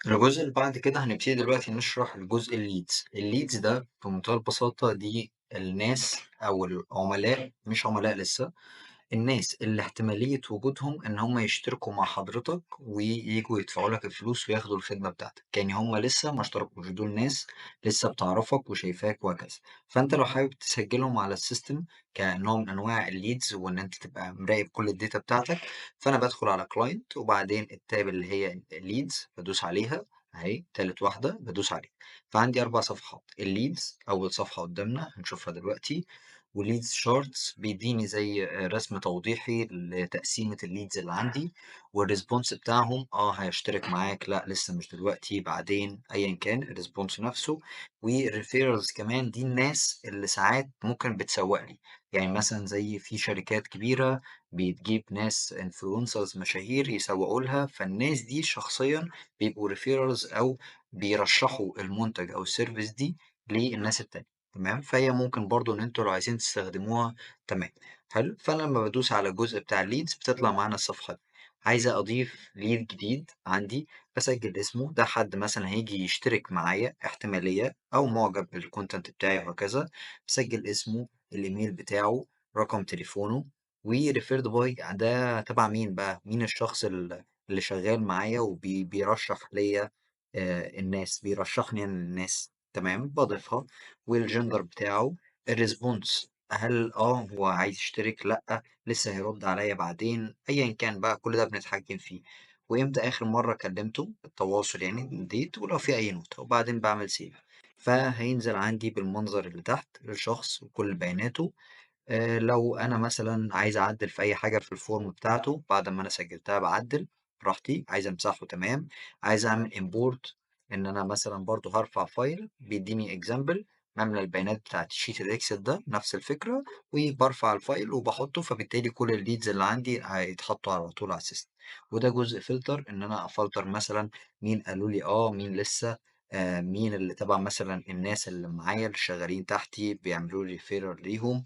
الجزء اللي بعد كده هنبتدي دلوقتي نشرح الجزء الleads ده بمنتهى البساطة دي الناس أو العملاء مش عملاء لسه، الناس اللي احتمالية وجودهم إن هم يشتركوا مع حضرتك وييجوا يدفعوا لك الفلوس وياخدوا الخدمة بتاعتك، يعني هم لسه ما اشتركوش، دول ناس لسه بتعرفك وشايفاك وهكذا. فأنت لو حابب تسجلهم على السيستم كنوع من أنواع الleads وإن أنت تبقى مراقب كل الداتا بتاعتك، فأنا بدخل على client وبعدين التاب اللي هي leads بدوس عليها أهي تالت واحدة بدوس عليها. فعندي أربع صفحات الleads، أول صفحة قدامنا هنشوفها دلوقتي، وleads charts بيديني زي رسم توضيحي لتقسيمة الليدز اللي عندي والريسبونس بتاعهم هيشترك معاك لا لسه مش دلوقتي بعدين ايا كان الريسبونس نفسه. والريفيرالز كمان دي الناس اللي ساعات ممكن بتسوق لي، يعني مثلا زي في شركات كبيرة بتجيب ناس انفلونسرز مشاهير يسوقوا لها، فالناس دي شخصيا بيبقوا ريفيرالز او بيرشحوا المنتج او السيرفيس دي للناس التانية. تمام، فهي ممكن برضو ان انتوا لو عايزين تستخدموها. تمام، حلو. فانا لما بدوس على الجزء بتاع الليدز بتطلع معانا الصفحه دي. عايزه اضيف ليد جديد عندي، بسجل اسمه، ده حد مثلا هيجي يشترك معايا احتماليه او معجب بالكونتنت بتاعي وهكذا. بسجل اسمه، الايميل بتاعه، رقم تليفونه، وريفيرد باي ده تبع مين بقى، مين الشخص اللي شغال معايا وبيرشح ليا. الناس بيرشحني أنا للناس. تمام، بضيفها، والجندر بتاعه، الريسبونس هل هو عايز يشترك لأ لسه هيرد عليا بعدين أيا كان بقى كل ده بنتحكم فيه. وإمتى آخر مرة كلمته التواصل يعني ديت، ولو في أي نوت وبعدين بعمل سيف. فهينزل عندي بالمنظر اللي تحت الشخص وكل بياناته. لو أنا مثلًا عايز أعدّل في أي حاجة في الform بتاعته بعد ما أنا سجّلتها باعدّل براحتي، عايز أمسحه تمام، عايز أعمل import إن أنا مثلًا برضه هارفع file بيدّيني example، باملى البيانات بتاعة الsheet الExcel ده نفس الفكرة، وبارفع الfile وباحطه، فبالتالي كل الleads اللي عندي هيتحطوا على طول على السيستم. وده جزء filter إن أنا أفلتر مثلًا مين قالوا لي مين لسه، مين اللي تبع مثلًا الناس اللي معايا اللي شغالين تحتي بيعملوا لي referral ليهم.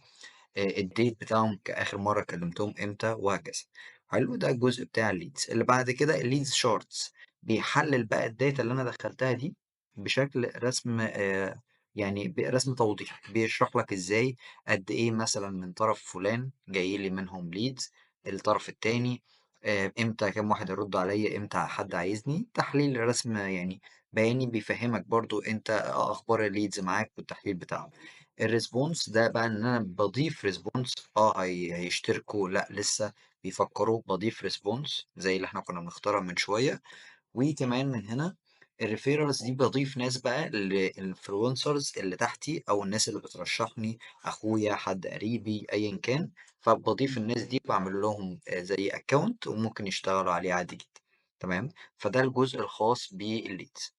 الديت بتاعهم كآخر مرة كلمتهم إمتى وهكذا. حلو، ده الجزء بتاع الleads. اللي بعد كده الleads charts بيحلل بقى الداتا اللي أنا دخلتها دي بشكل رسم، يعني برسم توضيحي بيشرح لك إزاي قد إيه مثلا من طرف فلان جاي لي منهم leads، الطرف التاني إمتى كام واحد يرد عليا، إمتى حد عايزني، تحليل رسم يعني بياني بيفهمك برضو أنت أخبار الليدز معاك والتحليل بتاعهم. الريسبونس ده بقى ان انا بضيف ريسبونس، هيشتركوا لا لسه بيفكروا، بضيف ريسبونس زي اللي احنا كنا بنختارها من شوية. وكمان من هنا الريفيرالز دي بضيف ناس بقى للانفلونسرز اللي تحتي او الناس اللي بترشحني، اخويا حد قريبي ايا كان، فبضيف الناس دي بعمل لهم زي اكونت وممكن يشتغلوا عليه عادي جدا. تمام، فده الجزء الخاص بالليدز.